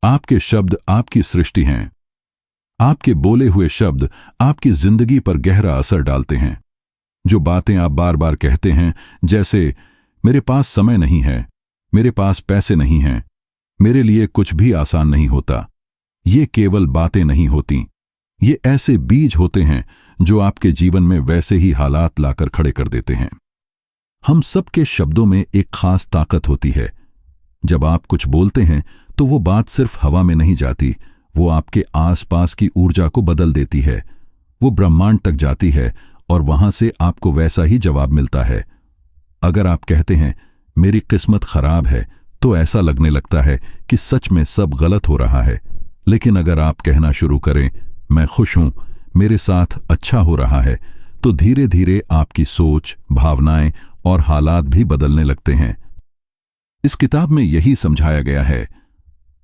आपके शब्द आपकी सृष्टि हैं। आपके बोले हुए शब्द आपकी जिंदगी पर गहरा असर डालते हैं। जो बातें आप बार बार कहते हैं, जैसे मेरे पास समय नहीं है, मेरे पास पैसे नहीं हैं, मेरे लिए कुछ भी आसान नहीं होता, ये केवल बातें नहीं होती, ये ऐसे बीज होते हैं जो आपके जीवन में वैसे ही हालात लाकर खड़े कर देते हैं। हम सबके शब्दों में एक खास ताकत होती है। जब आप कुछ बोलते हैं तो वो बात सिर्फ हवा में नहीं जाती, वो आपके आसपास की ऊर्जा को बदल देती है। वो ब्रह्मांड तक जाती है और वहां से आपको वैसा ही जवाब मिलता है। अगर आप कहते हैं मेरी किस्मत खराब है, तो ऐसा लगने लगता है कि सच में सब गलत हो रहा है। लेकिन अगर आप कहना शुरू करें मैं खुश हूं, मेरे साथ अच्छा हो रहा है, तो धीरे धीरे आपकी सोच, भावनाएं और हालात भी बदलने लगते हैं। इस किताब में यही समझाया गया है।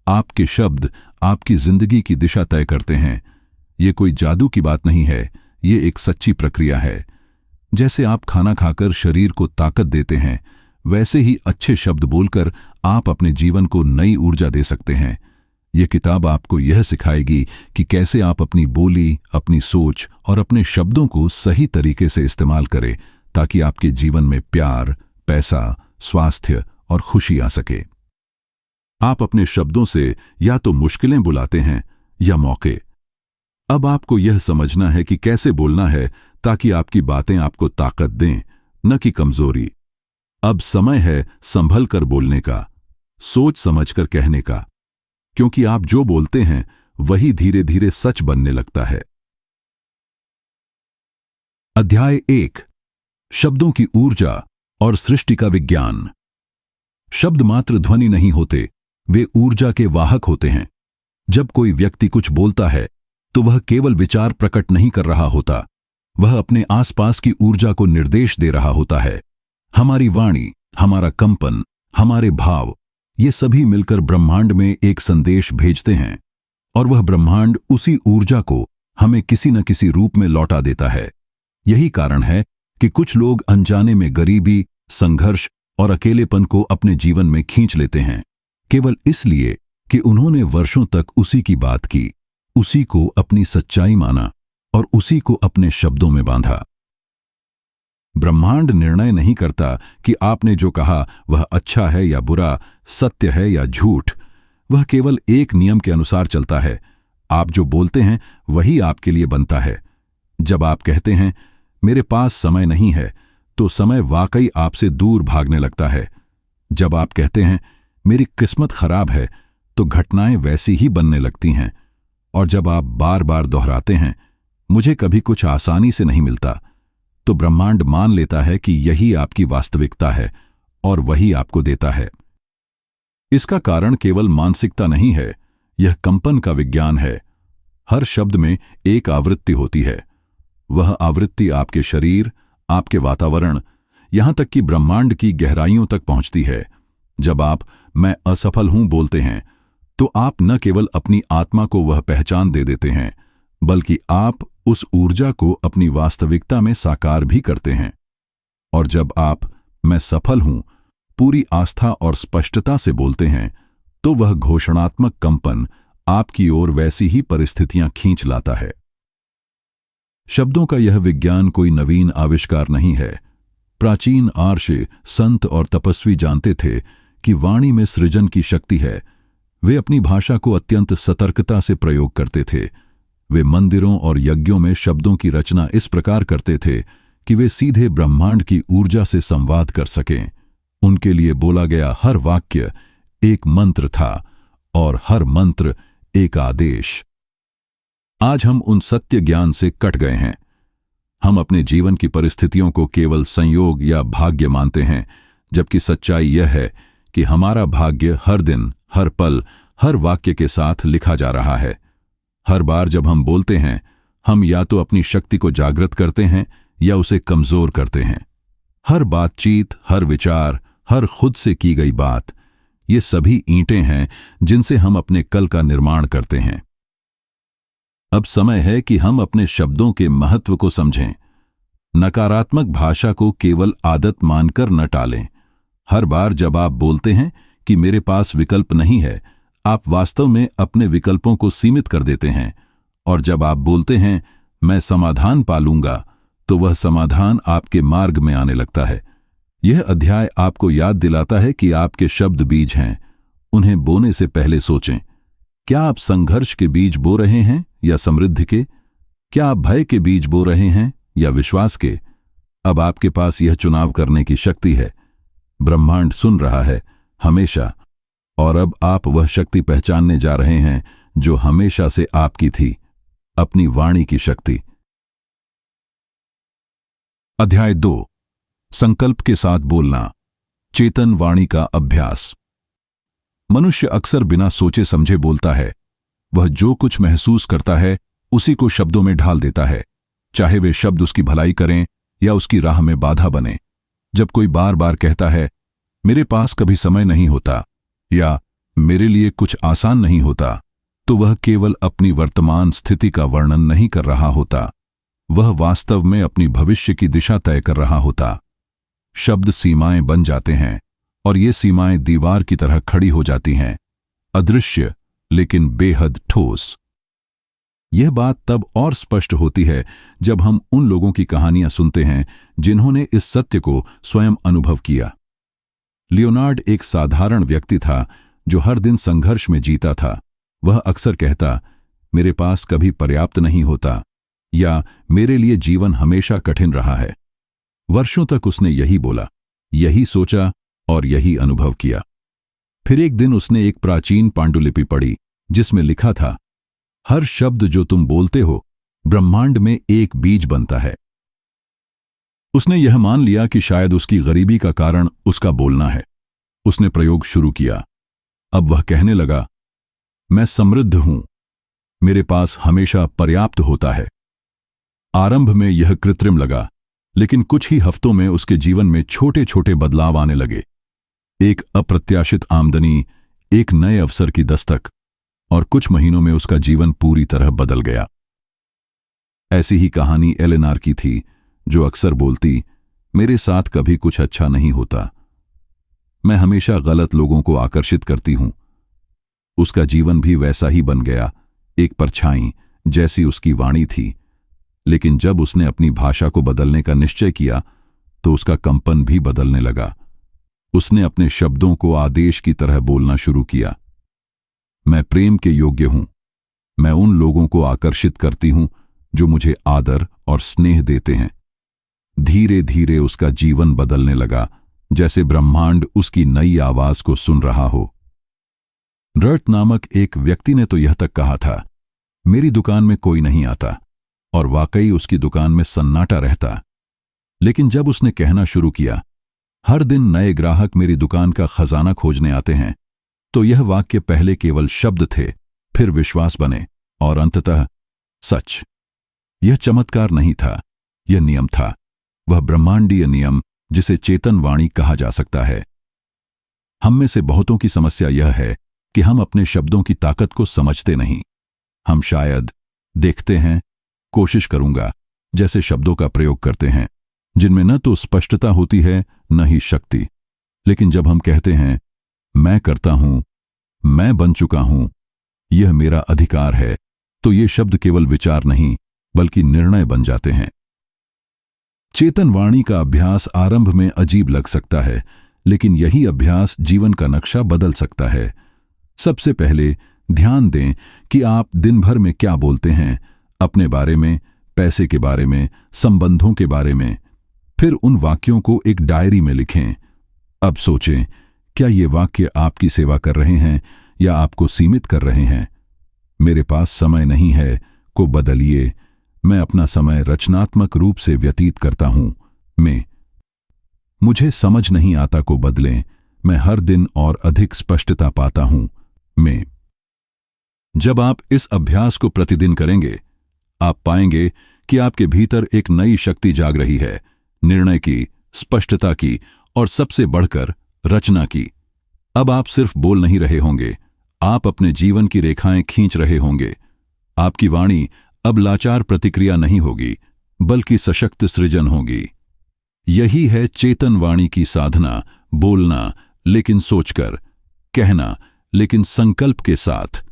आपके शब्द आपकी जिंदगी की दिशा तय करते हैं। ये कोई जादू की बात नहीं है, ये एक सच्ची प्रक्रिया है। जैसे आप खाना खाकर शरीर को ताकत देते हैं, वैसे ही अच्छे शब्द बोलकर आप अपने जीवन को नई ऊर्जा दे सकते हैं। यह किताब आपको यह सिखाएगी कि कैसे आप अपनी बोली, अपनी सोच और अपने शब्दों को सही तरीके से इस्तेमाल करें, ताकि आपके जीवन में प्यार, पैसा, स्वास्थ्य और खुशी आ सके। आप अपने शब्दों से या तो मुश्किलें बुलाते हैं या मौके। अब आपको यह समझना है कि कैसे बोलना है ताकि आपकी बातें आपको ताकत दें, न कि कमजोरी। अब समय है संभल कर बोलने का, सोच समझकर कहने का, क्योंकि आप जो बोलते हैं वही धीरे धीरे सच बनने लगता है। अध्याय 1, शब्दों की ऊर्जा और सृष्टि का विज्ञान। शब्द मात्र ध्वनि नहीं होते, वे ऊर्जा के वाहक होते हैं। जब कोई व्यक्ति कुछ बोलता है तो वह केवल विचार प्रकट नहीं कर रहा होता, वह अपने आसपास की ऊर्जा को निर्देश दे रहा होता है। हमारी वाणी, हमारा कंपन, हमारे भाव, ये सभी मिलकर ब्रह्मांड में एक संदेश भेजते हैं, और वह ब्रह्मांड उसी ऊर्जा को हमें किसी न किसी रूप में लौटा देता है। यही कारण है कि कुछ लोग अनजाने में गरीबी, संघर्ष और अकेलेपन को अपने जीवन में खींच लेते हैं, केवल इसलिए कि उन्होंने वर्षों तक उसी की बात की, उसी को अपनी सच्चाई माना और उसी को अपने शब्दों में बांधा। ब्रह्मांड निर्णय नहीं करता कि आपने जो कहा वह अच्छा है या बुरा, सत्य है या झूठ। वह केवल एक नियम के अनुसार चलता है। आप जो बोलते हैं वही आपके लिए बनता है। जब आप कहते हैं मेरे पास समय नहीं है, तो समय वाकई आपसे दूर भागने लगता है। जब आप कहते हैं मेरी किस्मत खराब है, तो घटनाएं वैसी ही बनने लगती हैं। और जब आप बार बार दोहराते हैं मुझे कभी कुछ आसानी से नहीं मिलता, तो ब्रह्मांड मान लेता है कि यही आपकी वास्तविकता है और वही आपको देता है। इसका कारण केवल मानसिकता नहीं है, यह कंपन का विज्ञान है। हर शब्द में एक आवृत्ति होती है। वह आवृत्ति आपके शरीर, आपके वातावरण, यहां तक कि ब्रह्मांड की गहराइयों तक पहुंचती है। जब आप मैं असफल हूं बोलते हैं, तो आप न केवल अपनी आत्मा को वह पहचान दे देते हैं, बल्कि आप उस ऊर्जा को अपनी वास्तविकता में साकार भी करते हैं। और जब आप मैं सफल हूं पूरी आस्था और स्पष्टता से बोलते हैं, तो वह घोषणात्मक कंपन आपकी ओर वैसी ही परिस्थितियां खींच लाता है। शब्दों का यह विज्ञान कोई नवीन आविष्कार नहीं है। प्राचीन आर्य, संत और तपस्वी जानते थे कि वाणी में सृजन की शक्ति है। वे अपनी भाषा को अत्यंत सतर्कता से प्रयोग करते थे। वे मंदिरों और यज्ञों में शब्दों की रचना इस प्रकार करते थे कि वे सीधे ब्रह्मांड की ऊर्जा से संवाद कर सकें। उनके लिए बोला गया हर वाक्य एक मंत्र था और हर मंत्र एक आदेश। आज हम उन सत्य ज्ञान से कट गए हैं। हम अपने जीवन की परिस्थितियों को केवल संयोग या भाग्य मानते हैं, जबकि सच्चाई यह है कि हमारा भाग्य हर दिन, हर पल, हर वाक्य के साथ लिखा जा रहा है। हर बार जब हम बोलते हैं, हम या तो अपनी शक्ति को जागृत करते हैं या उसे कमजोर करते हैं। हर बातचीत, हर विचार, हर खुद से की गई बात, ये सभी ईंटें हैं जिनसे हम अपने कल का निर्माण करते हैं। अब समय है कि हम अपने शब्दों के महत्व को समझें। नकारात्मक भाषा को केवल आदत मानकर न टालें। हर बार जब आप बोलते हैं कि मेरे पास विकल्प नहीं है, आप वास्तव में अपने विकल्पों को सीमित कर देते हैं, और जब आप बोलते हैं मैं समाधान पालूंगा, तो वह समाधान आपके मार्ग में आने लगता है। यह अध्याय आपको याद दिलाता है कि आपके शब्द बीज हैं, उन्हें बोने से पहले सोचें। क्या आप संघर्ष के बीज बो रहे हैं या समृद्धि के? क्या आप भय के बीज बो रहे हैं या विश्वास के? अब आपके पास यह चुनाव करने की शक्ति है। ब्रह्मांड सुन रहा है हमेशा, और अब आप वह शक्ति पहचानने जा रहे हैं जो हमेशा से आपकी थी, अपनी वाणी की शक्ति। अध्याय 2, संकल्प के साथ बोलना, चेतन वाणी का अभ्यास। मनुष्य अक्सर बिना सोचे समझे बोलता है। वह जो कुछ महसूस करता है उसी को शब्दों में ढाल देता है, चाहे वे शब्द उसकी भलाई करें या उसकी राह में बाधा बने। जब कोई बार बार कहता है मेरे पास कभी समय नहीं होता या मेरे लिए कुछ आसान नहीं होता, तो वह केवल अपनी वर्तमान स्थिति का वर्णन नहीं कर रहा होता, वह वास्तव में अपनी भविष्य की दिशा तय कर रहा होता। शब्द सीमाएं बन जाते हैं, और ये सीमाएं दीवार की तरह खड़ी हो जाती हैं, अदृश्य लेकिन बेहद ठोस। यह बात तब और स्पष्ट होती है जब हम उन लोगों की कहानियां सुनते हैं जिन्होंने इस सत्य को स्वयं अनुभव किया। लियोनार्ड एक साधारण व्यक्ति था जो हर दिन संघर्ष में जीता था। वह अक्सर कहता मेरे पास कभी पर्याप्त नहीं होता, या मेरे लिए जीवन हमेशा कठिन रहा है। वर्षों तक उसने यही बोला, यही सोचा और यही अनुभव किया। फिर एक दिन उसने एक प्राचीन पांडुलिपि पढ़ी जिसमें लिखा था, हर शब्द जो तुम बोलते हो ब्रह्मांड में एक बीज बनता है। उसने यह मान लिया कि शायद उसकी गरीबी का कारण उसका बोलना है। उसने प्रयोग शुरू किया। अब वह कहने लगा, मैं समृद्ध हूं, मेरे पास हमेशा पर्याप्त होता है। आरंभ में यह कृत्रिम लगा, लेकिन कुछ ही हफ्तों में उसके जीवन में छोटे छोटे बदलाव आने लगे। एक अप्रत्याशित आमदनी, एक नए अवसर की दस्तक, और कुछ महीनों में उसका जीवन पूरी तरह बदल गया। ऐसी ही कहानी एलेनार की थी, जो अक्सर बोलती, मेरे साथ कभी कुछ अच्छा नहीं होता, मैं हमेशा गलत लोगों को आकर्षित करती हूं। उसका जीवन भी वैसा ही बन गया, एक परछाई जैसी उसकी वाणी थी। लेकिन जब उसने अपनी भाषा को बदलने का निश्चय किया, तो उसका कंपन भी बदलने लगा। उसने अपने शब्दों को आदेश की तरह बोलना शुरू किया। मैं प्रेम के योग्य हूं, मैं उन लोगों को आकर्षित करती हूं जो मुझे आदर और स्नेह देते हैं। धीरे धीरे उसका जीवन बदलने लगा, जैसे ब्रह्मांड उसकी नई आवाज को सुन रहा हो। रर्ट नामक एक व्यक्ति ने तो यह तक कहा था, मेरी दुकान में कोई नहीं आता, और वाकई उसकी दुकान में सन्नाटा रहता। लेकिन जब उसने कहना शुरू किया, हर दिन नए ग्राहक मेरी दुकान का खजाना खोजने आते हैं, तो यह वाक्य पहले केवल शब्द थे, फिर विश्वास बने, और अंततः सच। यह चमत्कार नहीं था, यह नियम था, वह ब्रह्मांडीय नियम जिसे चेतन वाणी कहा जा सकता है। हम में से बहुतों की समस्या यह है कि हम अपने शब्दों की ताकत को समझते नहीं। हम शायद देखते हैं, कोशिश करूंगा जैसे शब्दों का प्रयोग करते हैं, जिनमें न तो स्पष्टता होती है न ही शक्ति। लेकिन जब हम कहते हैं मैं करता हूं, मैं बन चुका हूं, यह मेरा अधिकार है, तो ये शब्द केवल विचार नहीं बल्कि निर्णय बन जाते हैं। चेतन वाणी का अभ्यास आरंभ में अजीब लग सकता है, लेकिन यही अभ्यास जीवन का नक्शा बदल सकता है। सबसे पहले ध्यान दें कि आप दिन भर में क्या बोलते हैं, अपने बारे में, पैसे के बारे में, संबंधों के बारे में। फिर उन वाक्यों को एक डायरी में लिखें। अब सोचें, क्या ये वाक्य आपकी सेवा कर रहे हैं या आपको सीमित कर रहे हैं? मेरे पास समय नहीं है को बदलिए, मैं अपना समय रचनात्मक रूप से व्यतीत करता हूं। मुझे समझ नहीं आता को बदलें, मैं हर दिन और अधिक स्पष्टता पाता हूं। जब आप इस अभ्यास को प्रतिदिन करेंगे, आप पाएंगे कि आपके भीतर एक नई शक्ति जाग रही है, निर्णय की, स्पष्टता की, और सबसे बढ़कर रचना की। अब आप सिर्फ बोल नहीं रहे होंगे, आप अपने जीवन की रेखाएं खींच रहे होंगे। आपकी वाणी अब लाचार प्रतिक्रिया नहीं होगी, बल्कि सशक्त सृजन होगी। यही है चेतन वाणी की साधना, बोलना लेकिन सोचकर, कहना लेकिन संकल्प के साथ।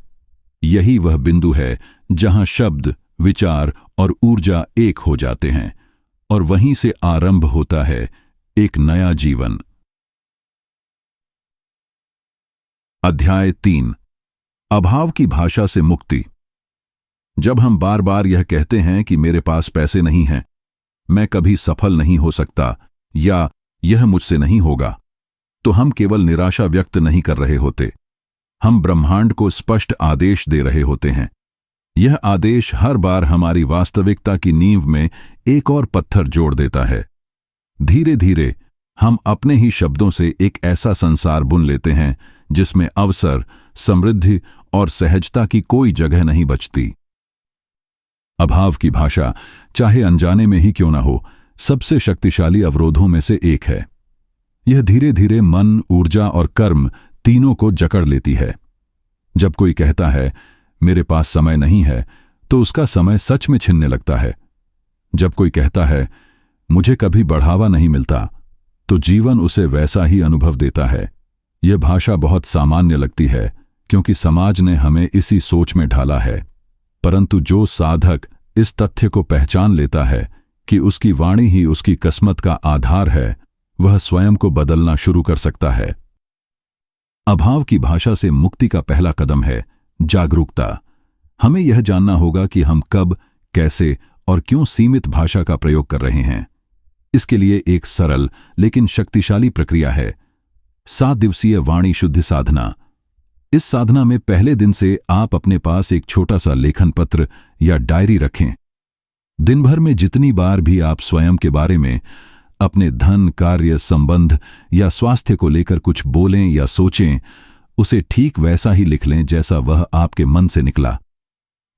यही वह बिंदु है जहां शब्द, विचार और ऊर्जा एक हो जाते हैं और वहीं से आरंभ होता है एक नया जीवन। अध्याय 3। अभाव की भाषा से मुक्ति। जब हम बार बार यह कहते हैं कि मेरे पास पैसे नहीं हैं, मैं कभी सफल नहीं हो सकता या यह मुझसे नहीं होगा, तो हम केवल निराशा व्यक्त नहीं कर रहे होते, हम ब्रह्मांड को स्पष्ट आदेश दे रहे होते हैं। यह आदेश हर बार हमारी वास्तविकता की नींव में एक और पत्थर जोड़ देता है। धीरे धीरे हम अपने ही शब्दों से एक ऐसा संसार बुन लेते हैं जिसमें अवसर, समृद्धि और सहजता की कोई जगह नहीं बचती। अभाव की भाषा, चाहे अनजाने में ही क्यों न हो, सबसे शक्तिशाली अवरोधों में से एक है। यह धीरे धीरे मन, ऊर्जा और कर्म तीनों को जकड़ लेती है। जब कोई कहता है मेरे पास समय नहीं है, तो उसका समय सच में छिनने लगता है। जब कोई कहता है मुझे कभी बढ़ावा नहीं मिलता, तो जीवन उसे वैसा ही अनुभव देता है। यह भाषा बहुत सामान्य लगती है क्योंकि समाज ने हमें इसी सोच में ढाला है, परंतु जो साधक इस तथ्य को पहचान लेता है कि उसकी वाणी ही उसकी किस्मत का आधार है, वह स्वयं को बदलना शुरू कर सकता है। अभाव की भाषा से मुक्ति का पहला कदम है जागरूकता। हमें यह जानना होगा कि हम कब, कैसे और क्यों सीमित भाषा का प्रयोग कर रहे हैं। इसके लिए एक सरल लेकिन शक्तिशाली प्रक्रिया है, 7 दिवसीय वाणी शुद्धि साधना। इस साधना में पहले दिन से आप अपने पास एक छोटा सा लेखन पत्र या डायरी रखें। दिन भर में जितनी बार भी आप स्वयं के बारे में, अपने धन, कार्य, संबंध या स्वास्थ्य को लेकर कुछ बोलें या सोचें, उसे ठीक वैसा ही लिख लें जैसा वह आपके मन से निकला।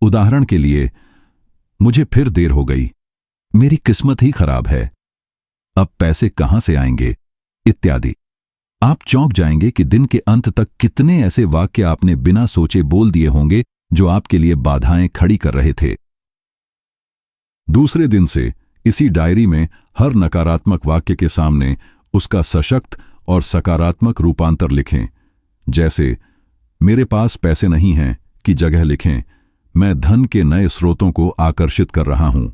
उदाहरण के लिए, मुझे फिर देर हो गई, मेरी किस्मत ही खराब है, अब पैसे कहां से आएंगे, इत्यादि। आप चौंक जाएंगे कि दिन के अंत तक कितने ऐसे वाक्य आपने बिना सोचे बोल दिए होंगे जो आपके लिए बाधाएं खड़ी कर रहे थे। दूसरे दिन से इसी डायरी में हर नकारात्मक वाक्य के सामने उसका सशक्त और सकारात्मक रूपांतर लिखें। जैसे मेरे पास पैसे नहीं हैं की जगह लिखें मैं धन के नए स्रोतों को आकर्षित कर रहा हूं।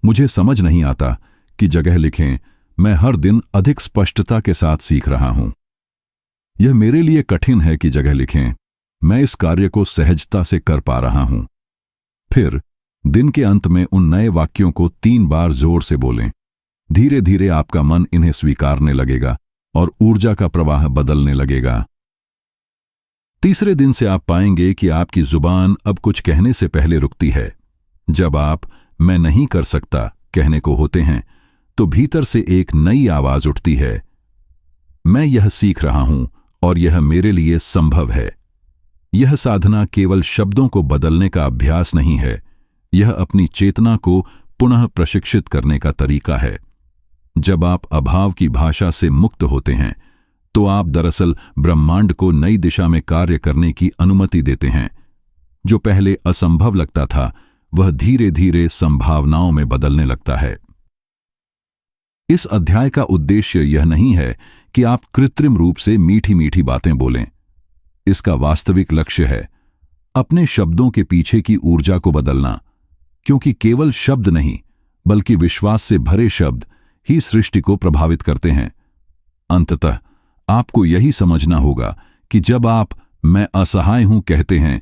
मुझे समझ नहीं आता की जगह लिखें मैं हर दिन अधिक स्पष्टता के साथ सीख रहा हूं। यह मेरे लिए कठिन है की जगह लिखें मैं इस कार्य को सहजता से कर पा रहा हूं। फिर दिन के अंत में उन नए वाक्यों को 3 बार जोर से बोलें। धीरे धीरे आपका मन इन्हें स्वीकारने लगेगा और ऊर्जा का प्रवाह बदलने लगेगा। तीसरे दिन से आप पाएंगे कि आपकी जुबान अब कुछ कहने से पहले रुकती है। जब आप मैं नहीं कर सकता कहने को होते हैं, तो भीतर से एक नई आवाज उठती है, मैं यह सीख रहा हूं और यह मेरे लिए संभव है। यह साधना केवल शब्दों को बदलने का अभ्यास नहीं है, यह अपनी चेतना को पुनः प्रशिक्षित करने का तरीका है। जब आप अभाव की भाषा से मुक्त होते हैं, तो आप दरअसल ब्रह्मांड को नई दिशा में कार्य करने की अनुमति देते हैं। जो पहले असंभव लगता था, वह धीरे धीरे संभावनाओं में बदलने लगता है। इस अध्याय का उद्देश्य यह नहीं है कि आप कृत्रिम रूप से मीठी मीठी बातें बोलें। इसका वास्तविक लक्ष्य है अपने शब्दों के पीछे की ऊर्जा को बदलना, क्योंकि केवल शब्द नहीं बल्कि विश्वास से भरे शब्द ही सृष्टि को प्रभावित करते हैं। अंततः आपको यही समझना होगा कि जब आप मैं असहाय हूं कहते हैं,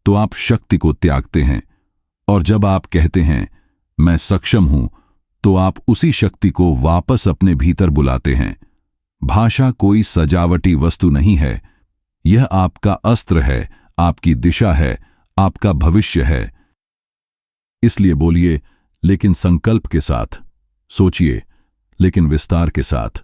तो आप शक्ति को त्यागते हैं, और जब आप कहते हैं मैं सक्षम हूं, तो आप उसी शक्ति को वापस अपने भीतर बुलाते हैं। भाषा कोई सजावटी वस्तु नहीं है, यह आपका अस्त्र है, आपकी दिशा है, आपका भविष्य है। इसलिए बोलिए, लेकिन संकल्प के साथ, सोचिए लेकिन विस्तार के साथ,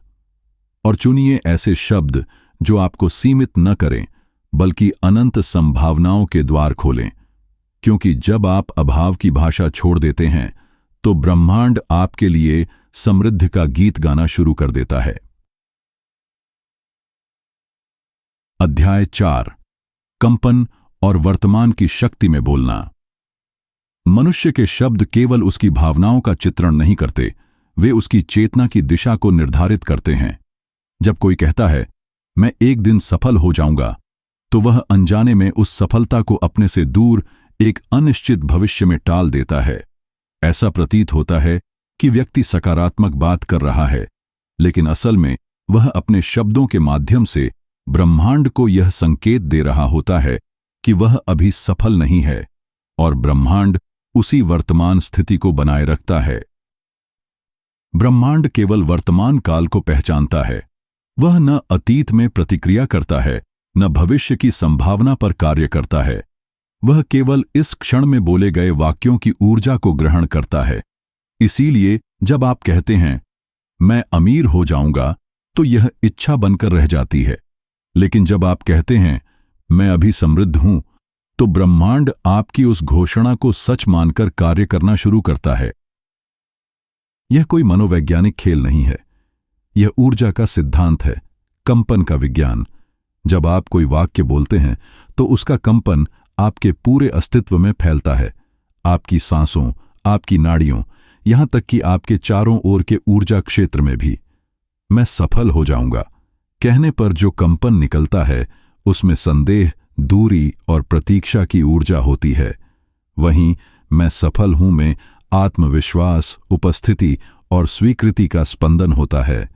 और चुनिए ऐसे शब्द जो आपको सीमित न करें बल्कि अनंत संभावनाओं के द्वार खोलें। क्योंकि जब आप अभाव की भाषा छोड़ देते हैं, तो ब्रह्मांड आपके लिए समृद्धि का गीत गाना शुरू कर देता है। अध्याय 4। कंपन और वर्तमान की शक्ति में बोलना। मनुष्य के शब्द केवल उसकी भावनाओं का चित्रण नहीं करते, वे उसकी चेतना की दिशा को निर्धारित करते हैं। जब कोई कहता है मैं एक दिन सफल हो जाऊंगा, तो वह अनजाने में उस सफलता को अपने से दूर एक अनिश्चित भविष्य में टाल देता है। ऐसा प्रतीत होता है कि व्यक्ति सकारात्मक बात कर रहा है, लेकिन असल में वह अपने शब्दों के माध्यम से ब्रह्मांड को यह संकेत दे रहा होता है कि वह अभी सफल नहीं है, और ब्रह्मांड उसी वर्तमान स्थिति को बनाए रखता है। ब्रह्मांड केवल वर्तमान काल को पहचानता है। वह न अतीत में प्रतिक्रिया करता है, न भविष्य की संभावना पर कार्य करता है। वह केवल इस क्षण में बोले गए वाक्यों की ऊर्जा को ग्रहण करता है। इसीलिए जब आप कहते हैं मैं अमीर हो जाऊंगा, तो यह इच्छा बनकर रह जाती है। लेकिन जब आप कहते हैं मैं अभी समृद्ध हूं, तो ब्रह्मांड आपकी उस घोषणा को सच मानकर कार्य करना शुरू करता है। यह कोई मनोवैज्ञानिक खेल नहीं है, यह ऊर्जा का सिद्धांत है, कंपन का विज्ञान। जब आप कोई वाक्य बोलते हैं तो उसका कंपन आपके पूरे अस्तित्व में फैलता है, आपकी सांसों, आपकी नाड़ियों, यहां तक कि आपके चारों ओर के ऊर्जा क्षेत्र में भी। मैं सफल हो जाऊंगा कहने पर जो कंपन निकलता है, उसमें संदेह, दूरी और प्रतीक्षा की ऊर्जा होती है। वहीं मैं सफल हूं में आत्मविश्वास, उपस्थिति और स्वीकृति का स्पंदन होता है।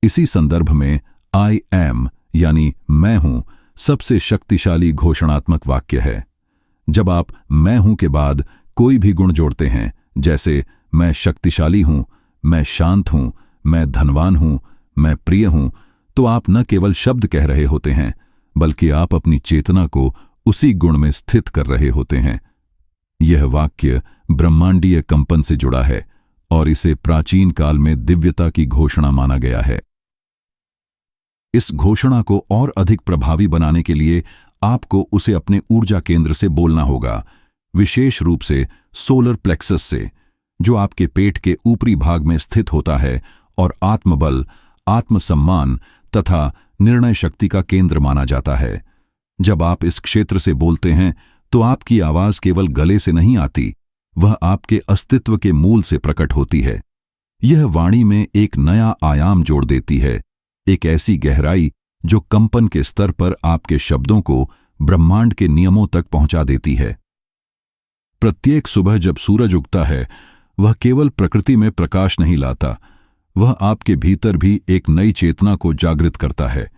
इसी संदर्भ में आई एम यानी मैं हूं सबसे शक्तिशाली घोषणात्मक वाक्य है। जब आप मैं हूं के बाद कोई भी गुण जोड़ते हैं, जैसे मैं शक्तिशाली हूं, मैं शांत हूं, मैं धनवान हूं, मैं प्रिय हूं, तो आप न केवल शब्द कह रहे होते हैं, बल्कि आप अपनी चेतना को उसी गुण में स्थित कर रहे होते हैं। यह वाक्य ब्रह्मांडीय कंपन से जुड़ा है और इसे प्राचीन काल में दिव्यता की घोषणा माना गया है। इस घोषणा को और अधिक प्रभावी बनाने के लिए आपको उसे अपने ऊर्जा केंद्र से बोलना होगा, विशेष रूप से सोलर प्लेक्सस से, जो आपके पेट के ऊपरी भाग में स्थित होता है और आत्मबल, आत्मसम्मान तथा निर्णय शक्ति का केंद्र माना जाता है। जब आप इस क्षेत्र से बोलते हैं तो आपकी आवाज केवल गले से नहीं आती, वह आपके अस्तित्व के मूल से प्रकट होती है। यह वाणी में एक नया आयाम जोड़ देती है, एक ऐसी गहराई जो कंपन के स्तर पर आपके शब्दों को ब्रह्मांड के नियमों तक पहुंचा देती है। प्रत्येक सुबह जब सूरज उगता है, वह केवल प्रकृति में प्रकाश नहीं लाता, वह आपके भीतर भी एक नई चेतना को जागृत करता है।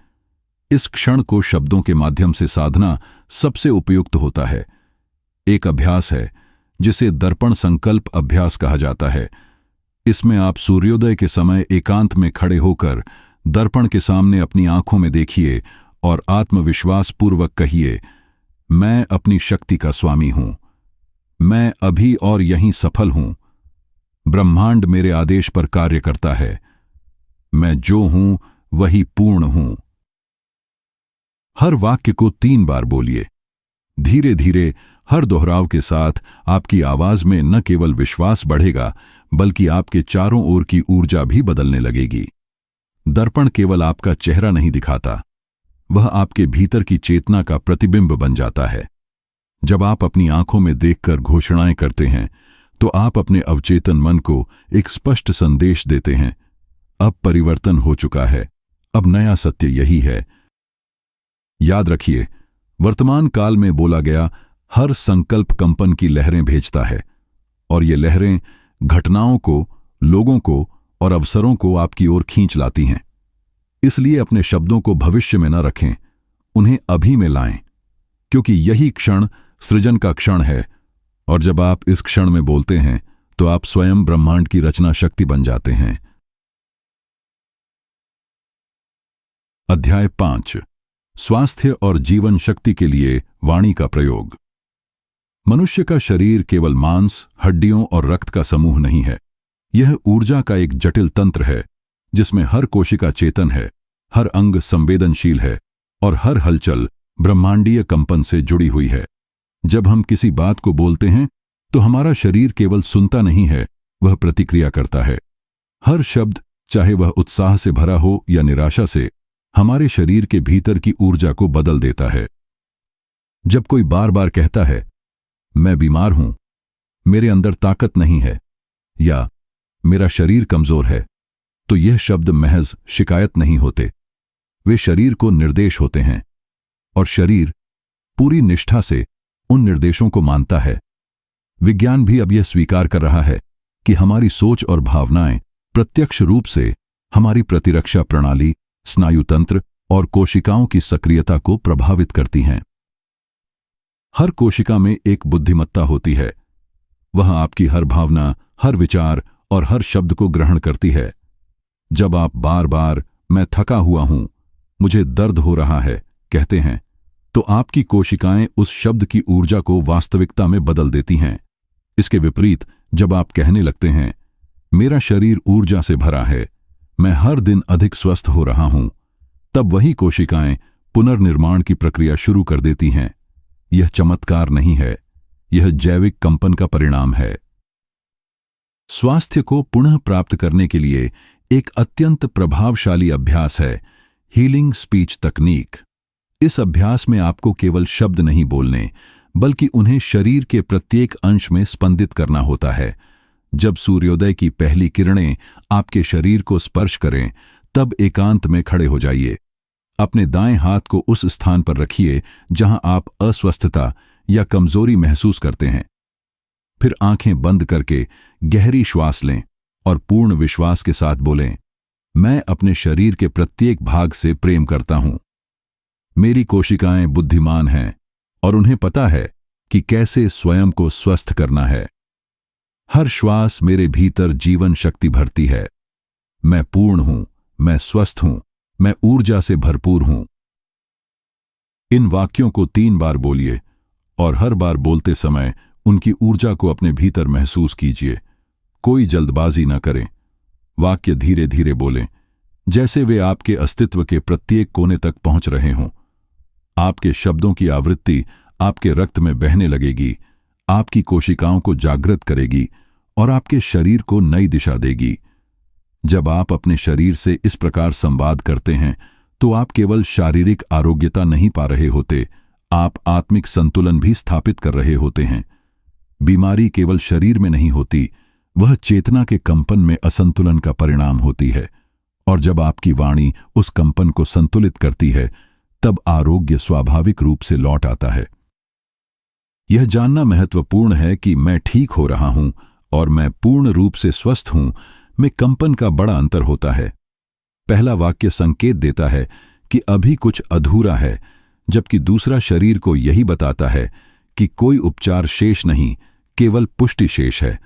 इस क्षण को शब्दों के माध्यम से साधना सबसे उपयुक्त होता है। एक अभ्यास है जिसे दर्पण संकल्प अभ्यास कहा जाता है। इसमें आप सूर्योदय के समय एकांत में खड़े होकर दर्पण के सामने अपनी आंखों में देखिए और आत्मविश्वास पूर्वक कहिए, मैं अपनी शक्ति का स्वामी हूं, मैं अभी और यहीं सफल हूं, ब्रह्मांड मेरे आदेश पर कार्य करता है, मैं जो हूं वही पूर्ण हूं। हर वाक्य को 3 बार बोलिए। धीरे धीरे हर दोहराव के साथ आपकी आवाज में न केवल विश्वास बढ़ेगा, बल्कि आपके चारों ओर की ऊर्जा भी बदलने लगेगी। दर्पण केवल आपका चेहरा नहीं दिखाता, वह आपके भीतर की चेतना का प्रतिबिंब बन जाता है। जब आप अपनी आंखों में देखकर घोषणाएं करते हैं, तो आप अपने अवचेतन मन को एक स्पष्ट संदेश देते हैं, अब परिवर्तन हो चुका है, अब नया सत्य यही है। याद रखिए, वर्तमान काल में बोला गया हर संकल्प कंपन की लहरें भेजता है, और ये लहरें घटनाओं को, लोगों को और अवसरों को आपकी ओर खींच लाती हैं। इसलिए अपने शब्दों को भविष्य में न रखें, उन्हें अभी में लाएं, क्योंकि यही क्षण सृजन का क्षण है, और जब आप इस क्षण में बोलते हैं तो आप स्वयं ब्रह्मांड की रचना शक्ति बन जाते हैं। अध्याय 5, स्वास्थ्य और जीवन शक्ति के लिए वाणी का प्रयोग। मनुष्य का शरीर केवल मांस, हड्डियों और रक्त का समूह नहीं है। यह ऊर्जा का एक जटिल तंत्र है, जिसमें हर कोशिका चेतन है, हर अंग संवेदनशील है और हर हलचल ब्रह्मांडीय कंपन से जुड़ी हुई है। जब हम किसी बात को बोलते हैं तो हमारा शरीर केवल सुनता नहीं है, वह प्रतिक्रिया करता है। हर शब्द, चाहे वह उत्साह से भरा हो या निराशा से, हमारे शरीर के भीतर की ऊर्जा को बदल देता है। जब कोई बार बार कहता है, मैं बीमार हूं, मेरे अंदर ताकत नहीं है, या मेरा शरीर कमजोर है, तो यह शब्द महज शिकायत नहीं होते, वे शरीर को निर्देश होते हैं। और शरीर पूरी निष्ठा से उन निर्देशों को मानता है। विज्ञान भी अब यह स्वीकार कर रहा है कि हमारी सोच और भावनाएं प्रत्यक्ष रूप से हमारी प्रतिरक्षा प्रणाली, स्नायुतंत्र और कोशिकाओं की सक्रियता को प्रभावित करती हैं। हर कोशिका में एक बुद्धिमत्ता होती है। वह आपकी हर भावना, हर विचार और हर शब्द को ग्रहण करती है। जब आप बार बार "मैं थका हुआ हूं, मुझे दर्द हो रहा है" कहते हैं, तो आपकी कोशिकाएं उस शब्द की ऊर्जा को वास्तविकता में बदल देती हैं। इसके विपरीत जब आप कहने लगते हैं "मेरा शरीर ऊर्जा से भरा है, मैं हर दिन अधिक स्वस्थ हो रहा हूं", तब वही कोशिकाएं पुनर्निर्माण की प्रक्रिया शुरू कर देती हैं। यह चमत्कार नहीं है, यह जैविक कंपन का परिणाम है। स्वास्थ्य को पुनः प्राप्त करने के लिए एक अत्यंत प्रभावशाली अभ्यास है हीलिंग स्पीच तकनीक। इस अभ्यास में आपको केवल शब्द नहीं बोलने, बल्कि उन्हें शरीर के प्रत्येक अंश में स्पंदित करना होता है। जब सूर्योदय की पहली किरणें आपके शरीर को स्पर्श करें, तब एकांत में खड़े हो जाइए। अपने दाएं हाथ को उस स्थान पर रखिए जहां आप अस्वस्थता या कमजोरी महसूस करते हैं। फिर आंखें बंद करके गहरी श्वास लें और पूर्ण विश्वास के साथ बोलें, "मैं अपने शरीर के प्रत्येक भाग से प्रेम करता हूं। मेरी कोशिकाएं बुद्धिमान हैं और उन्हें पता है कि कैसे स्वयं को स्वस्थ करना है। हर श्वास मेरे भीतर जीवन शक्ति भरती है। मैं पूर्ण हूं, मैं स्वस्थ हूं, मैं ऊर्जा से भरपूर हूं"। इन वाक्यों को 3 बार बोलिए और हर बार बोलते समय उनकी ऊर्जा को अपने भीतर महसूस कीजिए। कोई जल्दबाजी न करें। वाक्य धीरे धीरे बोलें, जैसे वे आपके अस्तित्व के प्रत्येक कोने तक पहुंच रहे हों। आपके शब्दों की आवृत्ति आपके रक्त में बहने लगेगी, आपकी कोशिकाओं को जागृत करेगी और आपके शरीर को नई दिशा देगी। जब आप अपने शरीर से इस प्रकार संवाद करते हैं, तो आप केवल शारीरिक आरोग्यता नहीं पा रहे होते, आप आत्मिक संतुलन भी स्थापित कर रहे होते हैं। बीमारी केवल शरीर में नहीं होती, वह चेतना के कंपन में असंतुलन का परिणाम होती है। और जब आपकी वाणी उस कंपन को संतुलित करती है, तब आरोग्य स्वाभाविक रूप से लौट आता है। यह जानना महत्वपूर्ण है कि मैं ठीक हो रहा हूं और मैं पूर्ण रूप से स्वस्थ हूं में कंपन का बड़ा अंतर होता है। पहला वाक्य संकेत देता है कि अभी कुछ अधूरा है, जबकि दूसरा शरीर को यही बताता है कि कोई उपचार शेष नहीं, केवल पुष्टि शेष है।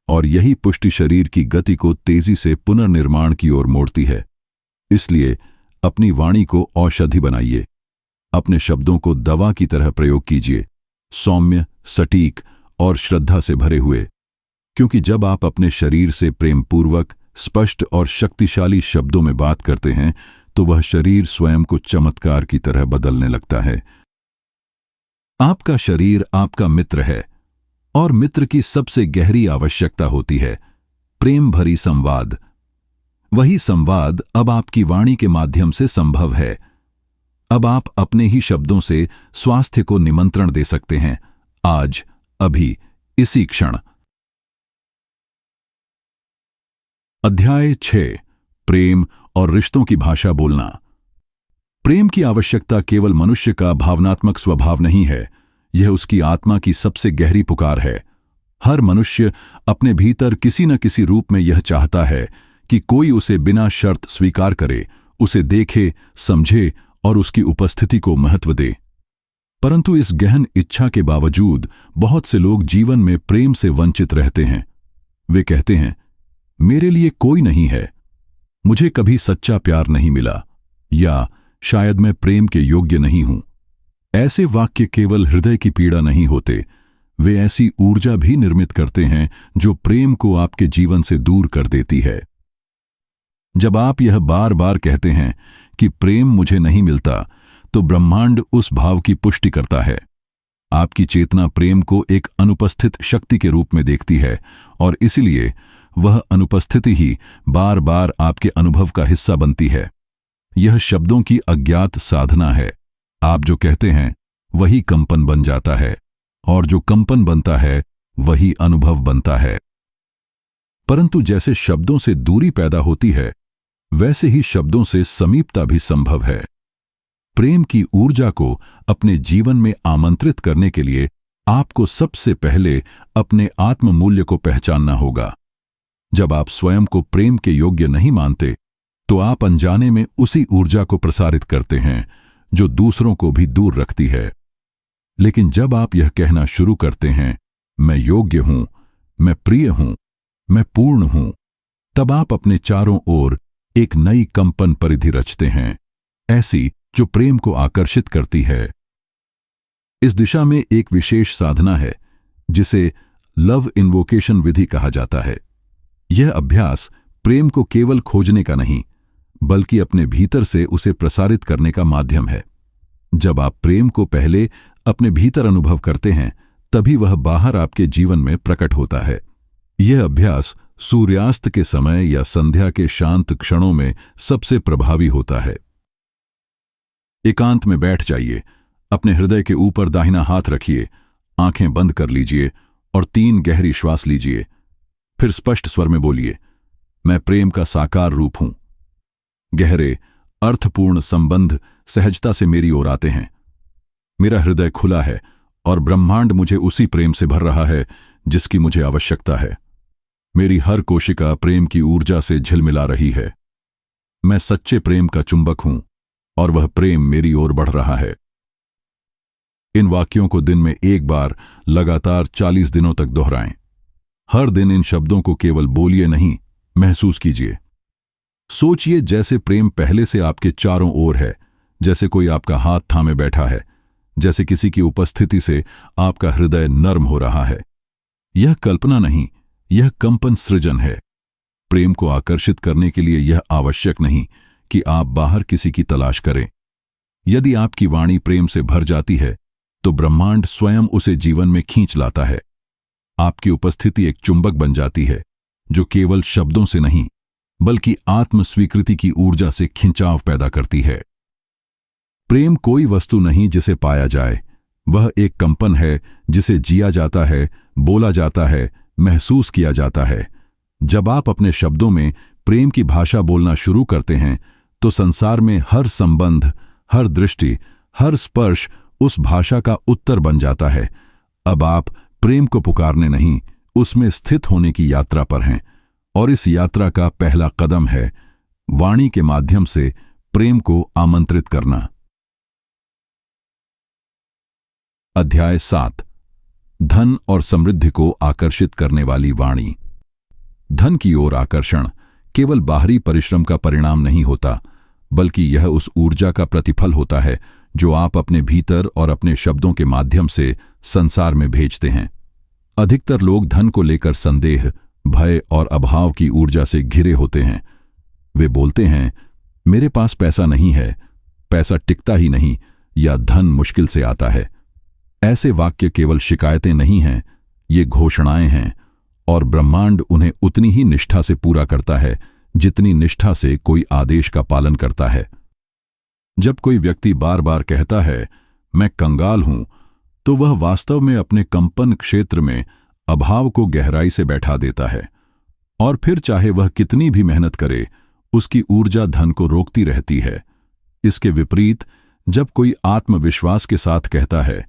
और यही पुष्टि शरीर की गति को तेजी से पुनर्निर्माण की ओर मोड़ती है। इसलिए अपनी वाणी को औषधि बनाइए। अपने शब्दों को दवा की तरह प्रयोग कीजिए, सौम्य, सटीक और श्रद्धा से भरे हुए। क्योंकि जब आप अपने शरीर से प्रेमपूर्वक, स्पष्ट और शक्तिशाली शब्दों में बात करते हैं, तो वह शरीर स्वयं को चमत्कार की तरह बदलने लगता है। आपका शरीर आपका मित्र है और मित्र की सबसे गहरी आवश्यकता होती है प्रेम भरी संवाद। वही संवाद अब आपकी वाणी के माध्यम से संभव है। अब आप अपने ही शब्दों से स्वास्थ्य को निमंत्रण दे सकते हैं, आज, अभी, इसी क्षण। अध्याय 6, प्रेम और रिश्तों की भाषा बोलना। प्रेम की आवश्यकता केवल मनुष्य का भावनात्मक स्वभाव नहीं है, यह उसकी आत्मा की सबसे गहरी पुकार है। हर मनुष्य अपने भीतर किसी न किसी रूप में यह चाहता है कि कोई उसे बिना शर्त स्वीकार करे, उसे देखे, समझे और उसकी उपस्थिति को महत्व दे। परंतु इस गहन इच्छा के बावजूद बहुत से लोग जीवन में प्रेम से वंचित रहते हैं। वे कहते हैं, मेरे लिए कोई नहीं है, मुझे कभी सच्चा प्यार नहीं मिला, या शायद मैं प्रेम के योग्य नहीं हूं। ऐसे वाक्य केवल हृदय की पीड़ा नहीं होते, वे ऐसी ऊर्जा भी निर्मित करते हैं जो प्रेम को आपके जीवन से दूर कर देती है। जब आप यह बार बार कहते हैं कि प्रेम मुझे नहीं मिलता, तो ब्रह्मांड उस भाव की पुष्टि करता है। आपकी चेतना प्रेम को एक अनुपस्थित शक्ति के रूप में देखती है और इसलिए वह अनुपस्थिति ही बार बार आपके अनुभव का हिस्सा बनती है। यह शब्दों की अज्ञात साधना है। आप जो कहते हैं वही कंपन बन जाता है और जो कंपन बनता है वही अनुभव बनता है। परंतु जैसे शब्दों से दूरी पैदा होती है, वैसे ही शब्दों से समीपता भी संभव है। प्रेम की ऊर्जा को अपने जीवन में आमंत्रित करने के लिए आपको सबसे पहले अपने आत्म मूल्य को पहचानना होगा। जब आप स्वयं को प्रेम के योग्य नहीं मानते, तो आप अनजाने में उसी ऊर्जा को प्रसारित करते हैं जो दूसरों को भी दूर रखती है। लेकिन जब आप यह कहना शुरू करते हैं, मैं योग्य हूं, मैं प्रिय हूं, मैं पूर्ण हूं, तब आप अपने चारों ओर एक नई कंपन परिधि रचते हैं, ऐसी जो प्रेम को आकर्षित करती है। इस दिशा में एक विशेष साधना है जिसे लव इन्वोकेशन विधि कहा जाता है। यह अभ्यास प्रेम को केवल खोजने का नहीं, बल्कि अपने भीतर से उसे प्रसारित करने का माध्यम है। जब आप प्रेम को पहले अपने भीतर अनुभव करते हैं, तभी वह बाहर आपके जीवन में प्रकट होता है। यह अभ्यास सूर्यास्त के समय या संध्या के शांत क्षणों में सबसे प्रभावी होता है। एकांत में बैठ जाइए, अपने हृदय के ऊपर दाहिना हाथ रखिए, आंखें बंद कर लीजिए और 3 गहरी श्वास लीजिए। फिर स्पष्ट स्वर में बोलिए, मैं प्रेम का साकार रूप हूं। गहरे, अर्थपूर्ण संबंध सहजता से मेरी ओर आते हैं। मेरा हृदय खुला है और ब्रह्मांड मुझे उसी प्रेम से भर रहा है जिसकी मुझे आवश्यकता है। मेरी हर कोशिका प्रेम की ऊर्जा से झिलमिला रही है। मैं सच्चे प्रेम का चुंबक हूं और वह प्रेम मेरी ओर बढ़ रहा है। इन वाक्यों को दिन में एक बार लगातार 40 दिनों तक दोहराएं। हर दिन इन शब्दों को केवल बोलिए नहीं, महसूस कीजिए। सोचिए जैसे प्रेम पहले से आपके चारों ओर है, जैसे कोई आपका हाथ थामे बैठा है, जैसे किसी की उपस्थिति से आपका हृदय नर्म हो रहा है। यह कल्पना नहीं, यह कंपन सृजन है। प्रेम को आकर्षित करने के लिए यह आवश्यक नहीं कि आप बाहर किसी की तलाश करें। यदि आपकी वाणी प्रेम से भर जाती है, तो ब्रह्मांड स्वयं उसे जीवन में खींच लाता है। आपकी उपस्थिति एक चुंबक बन जाती है जो केवल शब्दों से नहीं, बल्कि आत्म स्वीकृति की ऊर्जा से खिंचाव पैदा करती है। प्रेम कोई वस्तु नहीं जिसे पाया जाए, वह एक कंपन है जिसे जिया जाता है, बोला जाता है, महसूस किया जाता है। जब आप अपने शब्दों में प्रेम की भाषा बोलना शुरू करते हैं, तो संसार में हर संबंध, हर दृष्टि, हर स्पर्श उस भाषा का उत्तर बन जाता है। अब आप प्रेम को पुकारने नहीं, उसमें स्थित होने की यात्रा पर हैं, और इस यात्रा का पहला कदम है वाणी के माध्यम से प्रेम को आमंत्रित करना। अध्याय 7, धन और समृद्धि को आकर्षित करने वाली वाणी। धन की ओर आकर्षण केवल बाहरी परिश्रम का परिणाम नहीं होता, बल्कि यह उस ऊर्जा का प्रतिफल होता है जो आप अपने भीतर और अपने शब्दों के माध्यम से संसार में भेजते हैं। अधिकतर लोग धन को लेकर संदेह, भय और अभाव की ऊर्जा से घिरे होते हैं। वे बोलते हैं, मेरे पास पैसा नहीं है, पैसा टिकता ही नहीं, या धन मुश्किल से आता है। ऐसे वाक्य केवल शिकायतें नहीं हैं, ये घोषणाएं हैं, और ब्रह्मांड उन्हें उतनी ही निष्ठा से पूरा करता है जितनी निष्ठा से कोई आदेश का पालन करता है। जब कोई व्यक्ति बार बार कहता है, मैं कंगाल हूं, तो वह वास्तव में अपने कंपन क्षेत्र में अभाव को गहराई से बैठा देता है, और फिर चाहे वह कितनी भी मेहनत करे, उसकी ऊर्जा धन को रोकती रहती है। इसके विपरीत जब कोई आत्मविश्वास के साथ कहता है,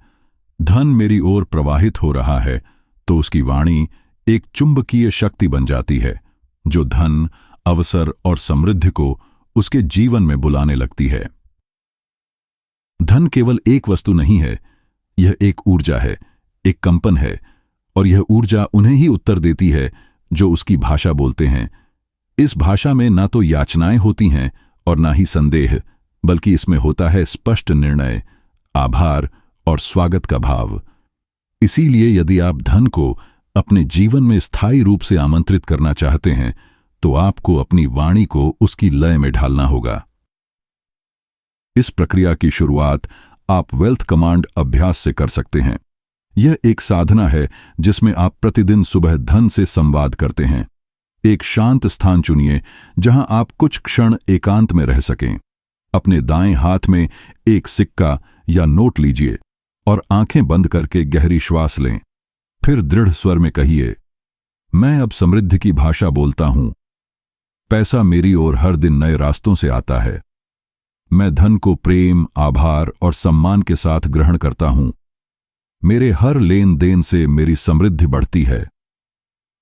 धन मेरी ओर प्रवाहित हो रहा है, तो उसकी वाणी एक चुंबकीय शक्ति बन जाती है जो धन, अवसर और समृद्धि को उसके जीवन में बुलाने लगती है। धन केवल एक वस्तु नहीं है, यह एक ऊर्जा है, एक कंपन है, और यह ऊर्जा उन्हें ही उत्तर देती है जो उसकी भाषा बोलते हैं। इस भाषा में ना तो याचनाएं होती हैं और ना ही संदेह, बल्कि इसमें होता है स्पष्ट निर्णय, आभार और स्वागत का भाव। इसीलिए यदि आप धन को अपने जीवन में स्थायी रूप से आमंत्रित करना चाहते हैं, तो आपको अपनी वाणी को उसकी लय में ढालना होगा। इस प्रक्रिया की शुरुआत आप वेल्थ कमांड अभ्यास से कर सकते हैं। यह एक साधना है जिसमें आप प्रतिदिन सुबह धन से संवाद करते हैं। एक शांत स्थान चुनिए जहां आप कुछ क्षण एकांत में रह सकें। अपने दाएं हाथ में एक सिक्का या नोट लीजिए और आंखें बंद करके गहरी श्वास लें। फिर दृढ़ स्वर में कहिए, मैं अब समृद्धि की भाषा बोलता हूं। पैसा मेरी ओर हर दिन नए रास्तों से आता है। मैं धन को प्रेम, आभार और सम्मान के साथ ग्रहण करता हूं। मेरे हर लेन देन से मेरी समृद्धि बढ़ती है।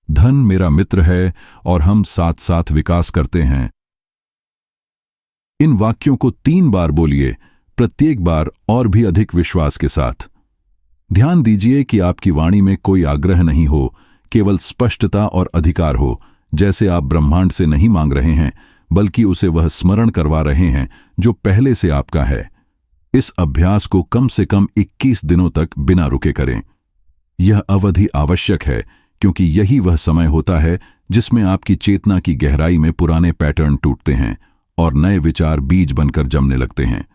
धन मेरा मित्र है और हम साथ साथ विकास करते हैं। इन वाक्यों को 3 बार बोलिए, प्रत्येक बार और भी अधिक विश्वास के साथ। ध्यान दीजिए कि आपकी वाणी में कोई आग्रह नहीं हो, केवल स्पष्टता और अधिकार हो, जैसे आप ब्रह्मांड से नहीं मांग रहे हैं, बल्कि उसे वह स्मरण करवा रहे हैं जो पहले से आपका है। इस अभ्यास को कम से कम 21 दिनों तक बिना रुके करें। यह अवधि आवश्यक है, क्योंकि यही वह समय होता है जिसमें आपकी चेतना की गहराई में पुराने पैटर्न टूटते हैं और नए विचार बीज बनकर जमने लगते हैं।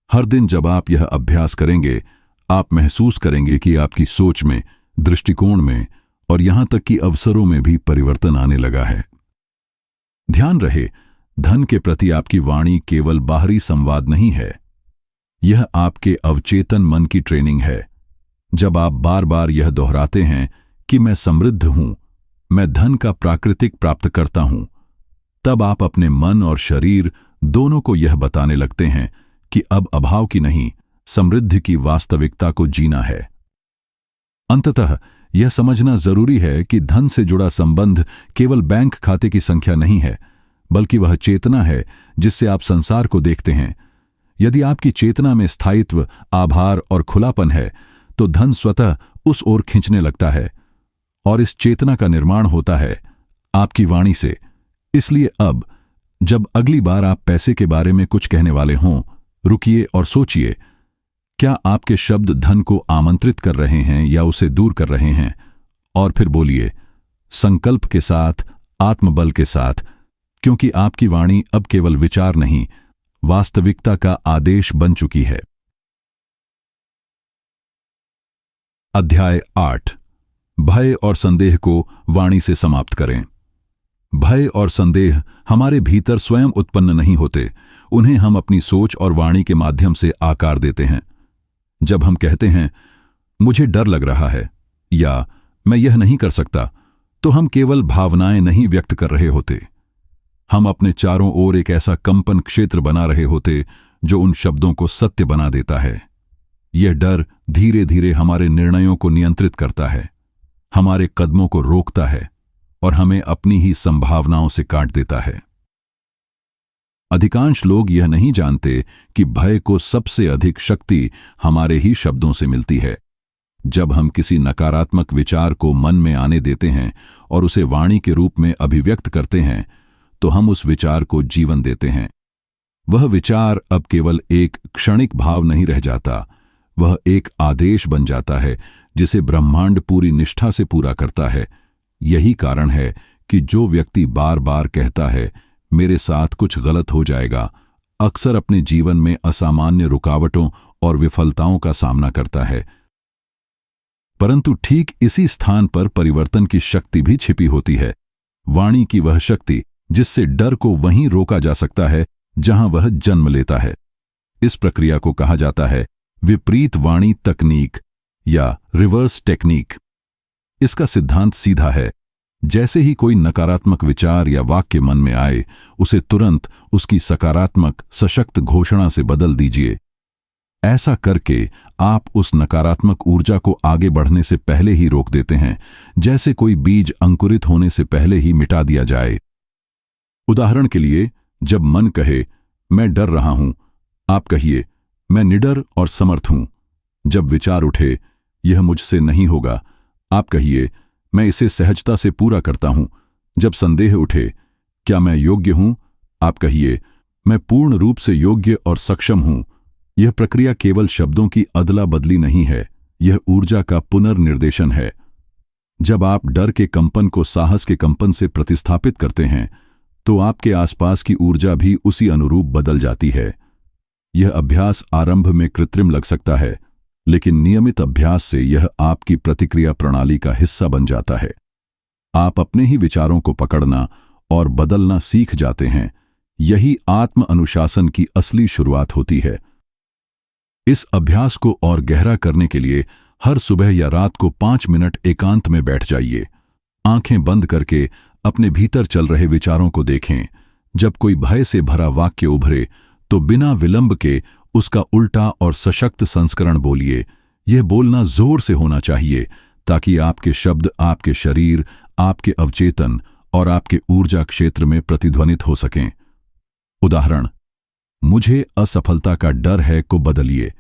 हर दिन जब आप यह अभ्यास करेंगे, आप महसूस करेंगे कि आपकी सोच में, दृष्टिकोण में और यहां तक कि अवसरों में भी परिवर्तन आने लगा है। ध्यान रहे, धन के प्रति आपकी वाणी केवल बाहरी संवाद नहीं है, यह आपके अवचेतन मन की ट्रेनिंग है। जब आप बार बार यह दोहराते हैं कि मैं समृद्ध हूं, मैं धन का प्राकृतिक प्राप्त करता हूं, तब आप अपने मन और शरीर दोनों को यह बताने लगते हैं कि अब अभाव की नहीं, समृद्धि की वास्तविकता को जीना है। अंततः यह समझना जरूरी है कि धन से जुड़ा संबंध केवल बैंक खाते की संख्या नहीं है, बल्कि वह चेतना है जिससे आप संसार को देखते हैं। यदि आपकी चेतना में स्थायित्व, आभार और खुलापन है, तो धन स्वतः उस ओर खींचने लगता है, और इस चेतना का निर्माण होता है आपकी वाणी से। इसलिए अब जब अगली बार आप पैसे के बारे में कुछ कहने वाले हों, रुकिए और सोचिए, क्या आपके शब्द धन को आमंत्रित कर रहे हैं या उसे दूर कर रहे हैं? और फिर बोलिए, संकल्प के साथ, आत्मबल के साथ, क्योंकि आपकी वाणी अब केवल विचार नहीं, वास्तविकता का आदेश बन चुकी है। अध्याय 8। भय और संदेह को वाणी से समाप्त करें। भय और संदेह हमारे भीतर स्वयं उत्पन्न नहीं होते, उन्हें हम अपनी सोच और वाणी के माध्यम से आकार देते हैं। जब हम कहते हैं, मुझे डर लग रहा है या मैं यह नहीं कर सकता, तो हम केवल भावनाएं नहीं व्यक्त कर रहे होते, हम अपने चारों ओर एक ऐसा कंपन क्षेत्र बना रहे होते जो उन शब्दों को सत्य बना देता है। यह डर धीरे धीरे हमारे निर्णयों को नियंत्रित करता है, हमारे कदमों को रोकता है और हमें अपनी ही संभावनाओं से काट देता है। अधिकांश लोग यह नहीं जानते कि भय को सबसे अधिक शक्ति हमारे ही शब्दों से मिलती है। जब हम किसी नकारात्मक विचार को मन में आने देते हैं और उसे वाणी के रूप में अभिव्यक्त करते हैं, तो हम उस विचार को जीवन देते हैं। वह विचार अब केवल एक क्षणिक भाव नहीं रह जाता, वह एक आदेश बन जाता है जिसे ब्रह्मांड पूरी निष्ठा से पूरा करता है। यही कारण है कि जो व्यक्ति बार बार कहता है, मेरे साथ कुछ गलत हो जाएगा, अक्सर अपने जीवन में असामान्य रुकावटों और विफलताओं का सामना करता है। परंतु ठीक इसी स्थान पर परिवर्तन की शक्ति भी छिपी होती है, वाणी की वह शक्ति जिससे डर को वहीं रोका जा सकता है जहां वह जन्म लेता है। इस प्रक्रिया को कहा जाता है विपरीत वाणी तकनीक या रिवर्स टेक्निक। इसका सिद्धांत सीधा है, जैसे ही कोई नकारात्मक विचार या वाक्य मन में आए, उसे तुरंत उसकी सकारात्मक, सशक्त घोषणा से बदल दीजिए। ऐसा करके आप उस नकारात्मक ऊर्जा को आगे बढ़ने से पहले ही रोक देते हैं, जैसे कोई बीज अंकुरित होने से पहले ही मिटा दिया जाए। उदाहरण के लिए, जब मन कहे, मैं डर रहा हूं, आप कहिए, मैं निडर और समर्थ हूं। जब विचार उठे, यह मुझसे नहीं होगा, आप कहिए, मैं इसे सहजता से पूरा करता हूं। जब संदेह उठे, क्या मैं योग्य हूं, आप कहिए, मैं पूर्ण रूप से योग्य और सक्षम हूं। यह प्रक्रिया केवल शब्दों की अदला बदली नहीं है, यह ऊर्जा का पुनर्निर्देशन है। जब आप डर के कंपन को साहस के कंपन से प्रतिस्थापित करते हैं, तो आपके आसपास की ऊर्जा भी उसी अनुरूप बदल जाती है। यह अभ्यास आरंभ में कृत्रिम लग सकता है, लेकिन नियमित अभ्यास से यह आपकी प्रतिक्रिया प्रणाली का हिस्सा बन जाता है। आप अपने ही विचारों को पकड़ना और बदलना सीख जाते हैं। यही आत्म अनुशासन की असली शुरुआत होती है। इस अभ्यास को और गहरा करने के लिए हर सुबह या रात को 5 मिनट एकांत में बैठ जाइए। आंखें बंद करके अपने भीतर चल रहे विचारों को देखें। जब कोई भय से भरा वाक्य उभरे, तो बिना विलंब के उसका उल्टा और सशक्त संस्करण बोलिए। यह बोलना जोर से होना चाहिए ताकि आपके शब्द आपके शरीर, आपके अवचेतन और आपके ऊर्जा क्षेत्र में प्रतिध्वनित हो सकें। उदाहरण, मुझे असफलता का डर है को बदलिए,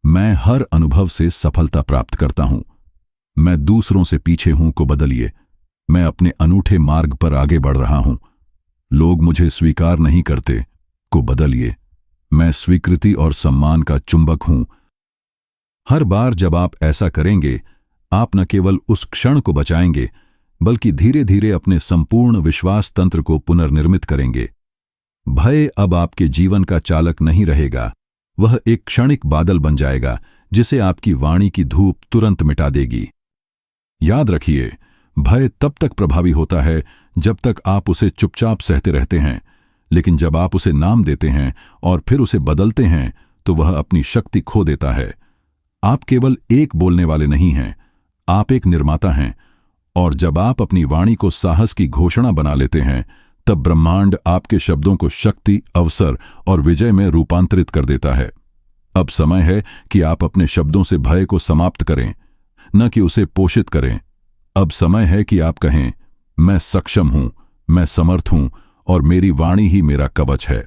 मैं हर अनुभव से सफलता प्राप्त करता हूं। मैं दूसरों से पीछे हूं को बदलिए, मैं अपने अनूठे मार्ग पर आगे बढ़ रहा हूं। लोग मुझे स्वीकार नहीं करते को बदलिए, मैं स्वीकृति और सम्मान का चुंबक हूं। हर बार जब आप ऐसा करेंगे, आप न केवल उस क्षण को बचाएंगे बल्कि धीरे धीरे अपने संपूर्ण विश्वास तंत्र को पुनर्निर्मित करेंगे। भय अब आपके जीवन का चालक नहीं रहेगा, वह एक क्षणिक बादल बन जाएगा जिसे आपकी वाणी की धूप तुरंत मिटा देगी। याद रखिए, भय तब तक प्रभावी होता है जब तक आप उसे चुपचाप सहते रहते हैं, लेकिन जब आप उसे नाम देते हैं और फिर उसे बदलते हैं तो वह अपनी शक्ति खो देता है। आप केवल एक बोलने वाले नहीं हैं, आप एक निर्माता हैं, और जब आप अपनी वाणी को साहस की घोषणा बना लेते हैं तब ब्रह्मांड आपके शब्दों को शक्ति, अवसर और विजय में रूपांतरित कर देता है। अब समय है कि आप अपने शब्दों से भय को समाप्त करें, न कि उसे पोषित करें। अब समय है कि आप कहें, मैं सक्षम हूं, मैं समर्थ हूं और मेरी वाणी ही मेरा कवच है।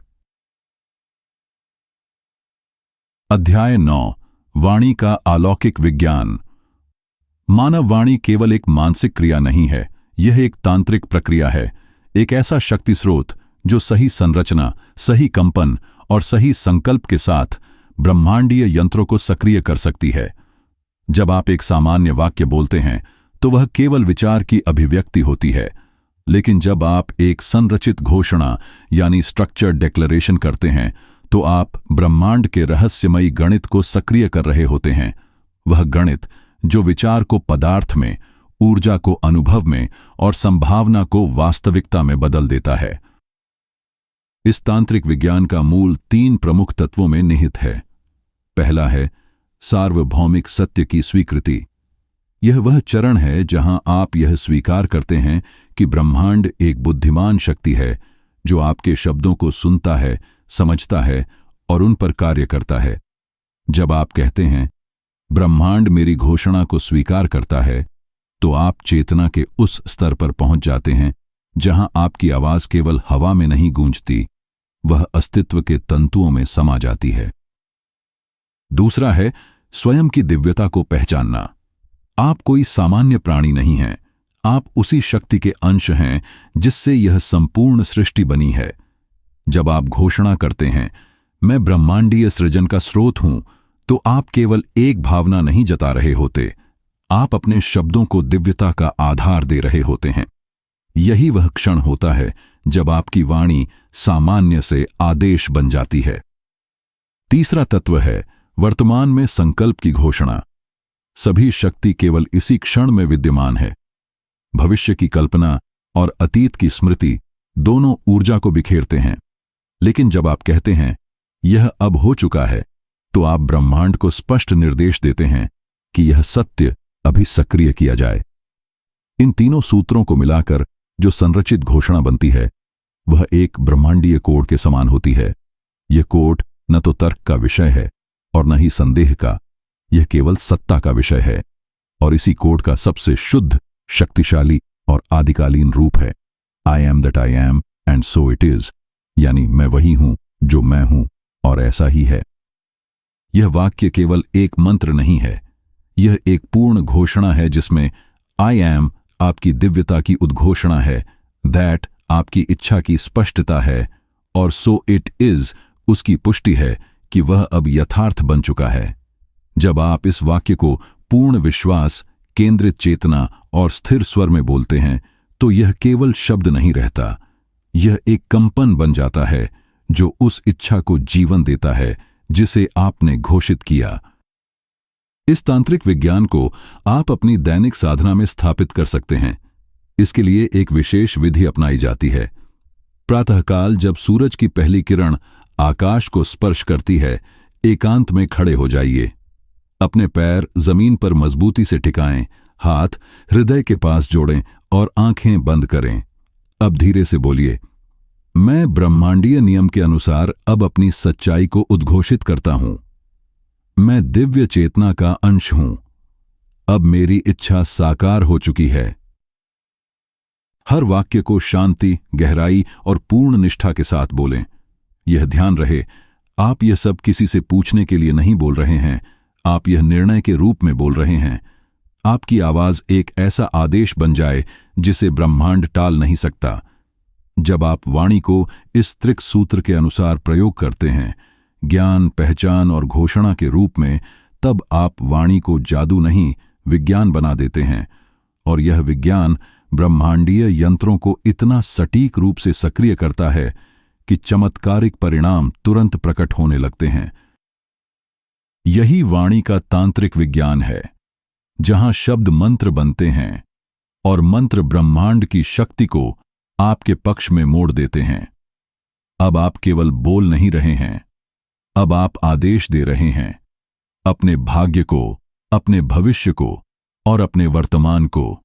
अध्याय 9, वाणी का अलौकिक विज्ञान। मानव वाणी केवल एक मानसिक क्रिया नहीं है, यह एक तांत्रिक प्रक्रिया है, एक ऐसा शक्ति स्रोत जो सही संरचना, सही कंपन और सही संकल्प के साथ ब्रह्मांडीय यंत्रों को सक्रिय कर सकती है। जब आप एक सामान्य वाक्य बोलते हैं तो वह केवल विचार की अभिव्यक्ति होती है, लेकिन जब आप एक संरचित घोषणा यानी स्ट्रक्चर्ड डिक्लेरेशन करते हैं तो आप ब्रह्मांड के रहस्यमयी गणित को सक्रिय कर रहे होते हैं। वह गणित जो विचार को पदार्थ में, ऊर्जा को अनुभव में और संभावना को वास्तविकता में बदल देता है। इस तांत्रिक विज्ञान का मूल 3 प्रमुख तत्वों में निहित है। पहला है सार्वभौमिक सत्य की स्वीकृति। यह वह चरण है जहां आप यह स्वीकार करते हैं कि ब्रह्मांड एक बुद्धिमान शक्ति है जो आपके शब्दों को सुनता है, समझता है और उन पर कार्य करता है। जब आप कहते हैं, ब्रह्मांड मेरी घोषणा को स्वीकार करता है, तो आप चेतना के उस स्तर पर पहुंच जाते हैं जहां आपकी आवाज केवल हवा में नहीं गूंजती, वह अस्तित्व के तंतुओं में समा जाती है। दूसरा है स्वयं की दिव्यता को पहचानना। आप कोई सामान्य प्राणी नहीं हैं, आप उसी शक्ति के अंश हैं जिससे यह संपूर्ण सृष्टि बनी है। जब आप घोषणा करते हैं, मैं ब्रह्मांडीय सृजन का स्रोत हूं, तो आप केवल एक भावना नहीं जता रहे होते, आप अपने शब्दों को दिव्यता का आधार दे रहे होते हैं। यही वह क्षण होता है जब आपकी वाणी सामान्य से आदेश बन जाती है। तीसरा तत्व है वर्तमान में संकल्प की घोषणा। सभी शक्ति केवल इसी क्षण में विद्यमान है। भविष्य की कल्पना और अतीत की स्मृति दोनों ऊर्जा को बिखेरते हैं, लेकिन जब आप कहते हैं यह अब हो चुका है, तो आप ब्रह्मांड को स्पष्ट निर्देश देते हैं कि यह सत्य अभी सक्रिय किया जाए। इन तीनों सूत्रों को मिलाकर जो संरचित घोषणा बनती है वह एक ब्रह्मांडीय कोड के समान होती है। यह कोड न तो तर्क का विषय है और न ही संदेह का, यह केवल सत्ता का विषय है, और इसी कोड का सबसे शुद्ध, शक्तिशाली और आदिकालीन रूप है I am that I am and so it is, यानी मैं वही हूं जो मैं हूं और ऐसा ही है। यह वाक्य केवल एक मंत्र नहीं है, यह एक पूर्ण घोषणा है जिसमें आई एम आपकी दिव्यता की उद्घोषणा है, दैट आपकी इच्छा की स्पष्टता है और सो इट इज उसकी पुष्टि है कि वह अब यथार्थ बन चुका है। जब आप इस वाक्य को पूर्ण विश्वास, केंद्रित चेतना और स्थिर स्वर में बोलते हैं तो यह केवल शब्द नहीं रहता, यह एक कंपन बन जाता है जो उस इच्छा को जीवन देता है जिसे आपने घोषित किया। इस तांत्रिक विज्ञान को आप अपनी दैनिक साधना में स्थापित कर सकते हैं। इसके लिए एक विशेष विधि अपनाई जाती है। प्रातःकाल जब सूरज की पहली किरण आकाश को स्पर्श करती है, एकांत में खड़े हो जाइए। अपने पैर जमीन पर मजबूती से टिकाएं, हाथ हृदय के पास जोड़ें और आंखें बंद करें। अब धीरे से बोलिए, मैं ब्रह्मांडीय नियम के अनुसार अब अपनी सच्चाई को उद्घोषित करता हूं। मैं दिव्य चेतना का अंश हूं। अब मेरी इच्छा साकार हो चुकी है। हर वाक्य को शांति, गहराई और पूर्ण निष्ठा के साथ बोलें। यह ध्यान रहे, आप यह सब किसी से पूछने के लिए नहीं बोल रहे हैं, आप यह निर्णय के रूप में बोल रहे हैं। आपकी आवाज एक ऐसा आदेश बन जाए जिसे ब्रह्मांड टाल नहीं सकता। जब आप वाणी को इस त्रिक सूत्र के अनुसार प्रयोग करते हैं, ज्ञान, पहचान और घोषणा के रूप में, तब आप वाणी को जादू नहीं, विज्ञान बना देते हैं। और यह विज्ञान ब्रह्मांडीय यंत्रों को इतना सटीक रूप से सक्रिय करता है कि चमत्कारिक परिणाम तुरंत प्रकट होने लगते हैं। यही वाणी का तांत्रिक विज्ञान है, जहां शब्द मंत्र बनते हैं और मंत्र ब्रह्मांड की शक्ति को आपके पक्ष में मोड़ देते हैं। अब आप केवल बोल नहीं रहे हैं, अब आप आदेश दे रहे हैं, अपने भाग्य को, अपने भविष्य को और अपने वर्तमान को।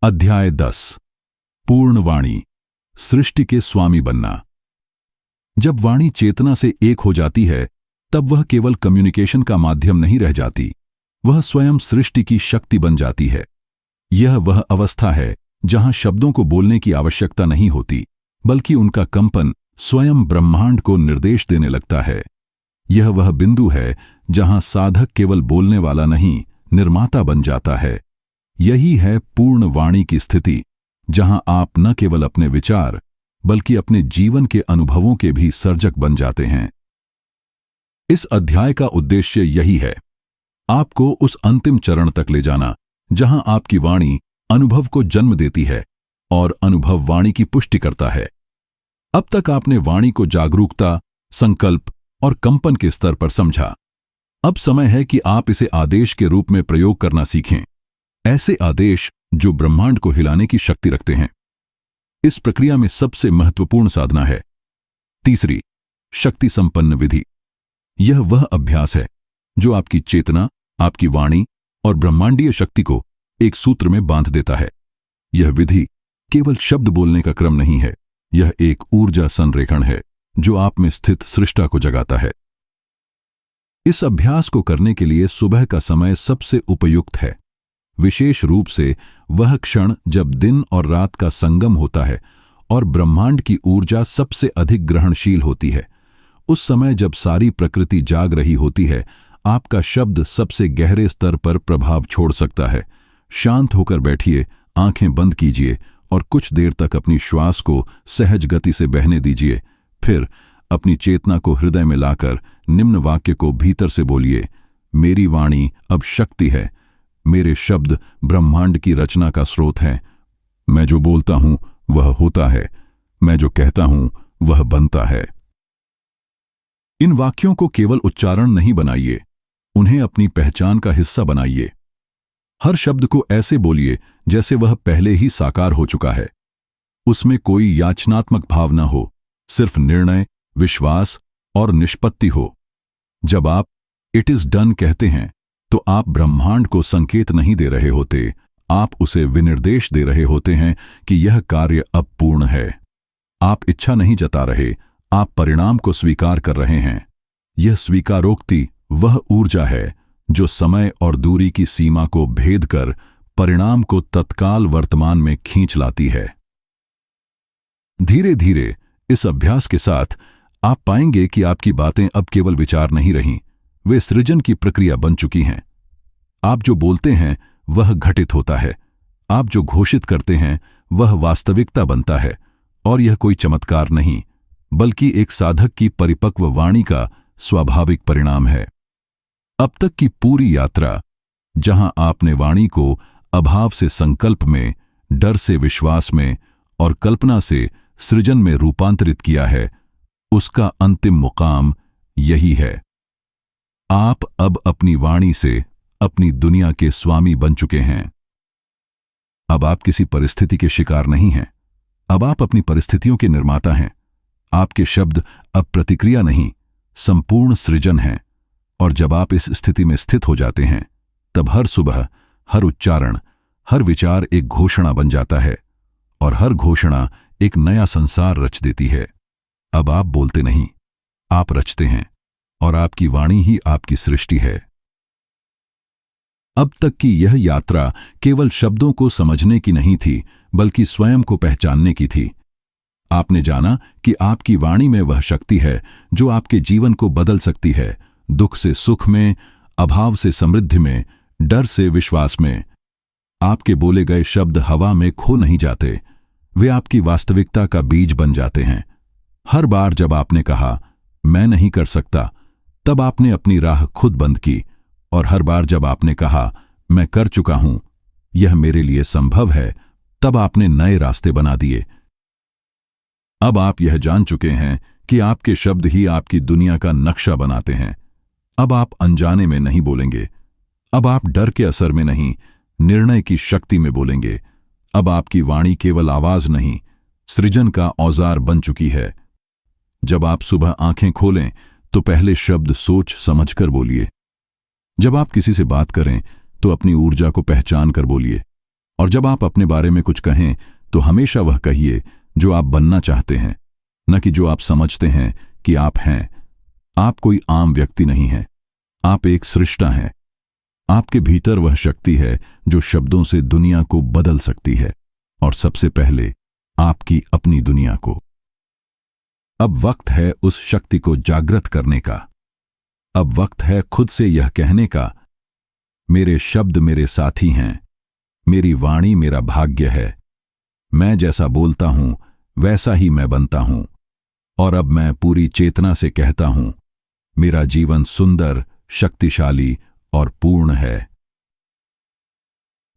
अध्याय 10। पूर्ण वाणी, सृष्टि के स्वामी बनना। जब वाणी चेतना से एक हो जाती है, तब वह केवल कम्युनिकेशन का माध्यम नहीं रह जाती, वह स्वयं सृष्टि की शक्ति बन जाती है। यह वह अवस्था है जहां शब्दों को बोलने की आवश्यकता नहीं होती, बल्कि उनका कंपन स्वयं ब्रह्मांड को निर्देश देने लगता है। यह वह बिंदु है जहां साधक केवल बोलने वाला नहीं, निर्माता बन जाता है। यही है पूर्ण वाणी की स्थिति, जहां आप न केवल अपने विचार बल्कि अपने जीवन के अनुभवों के भी सर्जक बन जाते हैं। इस अध्याय का उद्देश्य यही है, आपको उस अंतिम चरण तक ले जाना जहां आपकी वाणी अनुभव को जन्म देती है और अनुभव वाणी की पुष्टि करता है। अब तक आपने वाणी को जागरूकता, संकल्प और कंपन के स्तर पर समझा। अब समय है कि आप इसे आदेश के रूप में प्रयोग करना सीखें, ऐसे आदेश जो ब्रह्मांड को हिलाने की शक्ति रखते हैं। इस प्रक्रिया में सबसे महत्वपूर्ण साधना है तीसरी, शक्ति संपन्न विधि। यह वह अभ्यास है जो आपकी चेतना, आपकी वाणी और ब्रह्मांडीय शक्ति को एक सूत्र में बांध देता है। यह विधि केवल शब्द बोलने का क्रम नहीं है, यह एक ऊर्जा संरेखण है जो आप में स्थित सृष्टा को जगाता है। इस अभ्यास को करने के लिए सुबह का समय सबसे उपयुक्त है, विशेष रूप से वह क्षण जब दिन और रात का संगम होता है और ब्रह्मांड की ऊर्जा सबसे अधिक ग्रहणशील होती है। उस समय जब सारी प्रकृति जाग रही होती है, आपका शब्द सबसे गहरे स्तर पर प्रभाव छोड़ सकता है। शांत होकर बैठिए, आंखें बंद कीजिए और कुछ देर तक अपनी श्वास को सहज गति से बहने दीजिए। फिर अपनी चेतना को हृदय में लाकर निम्न वाक्य को भीतर से बोलिए, मेरी वाणी अब शक्ति है, मेरे शब्द ब्रह्मांड की रचना का स्रोत हैं। मैं जो बोलता हूं वह होता है, मैं जो कहता हूं वह बनता है। इन वाक्यों को केवल उच्चारण नहीं बनाइए, उन्हें अपनी पहचान का हिस्सा बनाइए। हर शब्द को ऐसे बोलिए जैसे वह पहले ही साकार हो चुका है। उसमें कोई याचनात्मक भाव न हो, सिर्फ निर्णय, विश्वास और निष्पत्ति हो। जब आप इट इज डन कहते हैं, तो आप ब्रह्मांड को संकेत नहीं दे रहे होते, आप उसे विनिर्देश दे रहे होते हैं कि यह कार्य अब पूर्ण है। आप इच्छा नहीं जता रहे, आप परिणाम को स्वीकार कर रहे हैं। यह स्वीकारोक्ति वह ऊर्जा है जो समय और दूरी की सीमा को भेद कर परिणाम को तत्काल वर्तमान में खींच लाती है। धीरे धीरे इस अभ्यास के साथ आप पाएंगे कि आपकी बातें अब केवल विचार नहीं रहीं, वे सृजन की प्रक्रिया बन चुकी हैं। आप जो बोलते हैं वह घटित होता है, आप जो घोषित करते हैं वह वास्तविकता बनता है। और यह कोई चमत्कार नहीं, बल्कि एक साधक की परिपक्व वाणी का स्वाभाविक परिणाम है। अब तक की पूरी यात्रा, जहां आपने वाणी को अभाव से संकल्प में, डर से विश्वास में और कल्पना से सृजन में रूपांतरित किया है, उसका अंतिम मुकाम यही है। आप अब अपनी वाणी से अपनी दुनिया के स्वामी बन चुके हैं। अब आप किसी परिस्थिति के शिकार नहीं हैं, अब आप अपनी परिस्थितियों के निर्माता हैं। आपके शब्द अब प्रतिक्रिया नहीं, संपूर्ण सृजन हैं। और जब आप इस स्थिति में स्थित हो जाते हैं, तब हर सुबह, हर उच्चारण, हर विचार एक घोषणा बन जाता है। और हर घोषणा एक नया संसार रच देती है। अब आप बोलते नहीं, आप रचते हैं, और आपकी वाणी ही आपकी सृष्टि है। अब तक की यह यात्रा केवल शब्दों को समझने की नहीं थी, बल्कि स्वयं को पहचानने की थी। आपने जाना कि आपकी वाणी में वह शक्ति है जो आपके जीवन को बदल सकती है, दुख से सुख में, अभाव से समृद्धि में, डर से विश्वास में। आपके बोले गए शब्द हवा में खो नहीं जाते, वे आपकी वास्तविकता का बीज बन जाते हैं। हर बार जब आपने कहा, मैं नहीं कर सकता, तब आपने अपनी राह खुद बंद की, और हर बार जब आपने कहा, मैं कर चुका हूं, यह मेरे लिए संभव है, तब आपने नए रास्ते बना दिए। अब आप यह जान चुके हैं कि आपके शब्द ही आपकी दुनिया का नक्शा बनाते हैं। अब आप अनजाने में नहीं बोलेंगे, अब आप डर के असर में नहीं, निर्णय की शक्ति में बोलेंगे। अब आपकी वाणी केवल आवाज नहीं, सृजन का औजार बन चुकी है। जब आप सुबह आंखें खोलें तो पहले शब्द सोच समझकर बोलिए। जब आप किसी से बात करें तो अपनी ऊर्जा को पहचान कर बोलिए, और जब आप अपने बारे में कुछ कहें तो हमेशा वह कहिए जो आप बनना चाहते हैं, न कि जो आप समझते हैं कि आप हैं। आप कोई आम व्यक्ति नहीं हैं, आप एक सृष्टा हैं। आपके भीतर वह शक्ति है जो शब्दों से दुनिया को बदल सकती है, और सबसे पहले आपकी अपनी दुनिया को। अब वक्त है उस शक्ति को जागृत करने का। अब वक्त है खुद से यह कहने का, मेरे शब्द मेरे साथी हैं, मेरी वाणी मेरा भाग्य है। मैं जैसा बोलता हूं वैसा ही मैं बनता हूं, और अब मैं पूरी चेतना से कहता हूं, मेरा जीवन सुंदर, शक्तिशाली और पूर्ण है।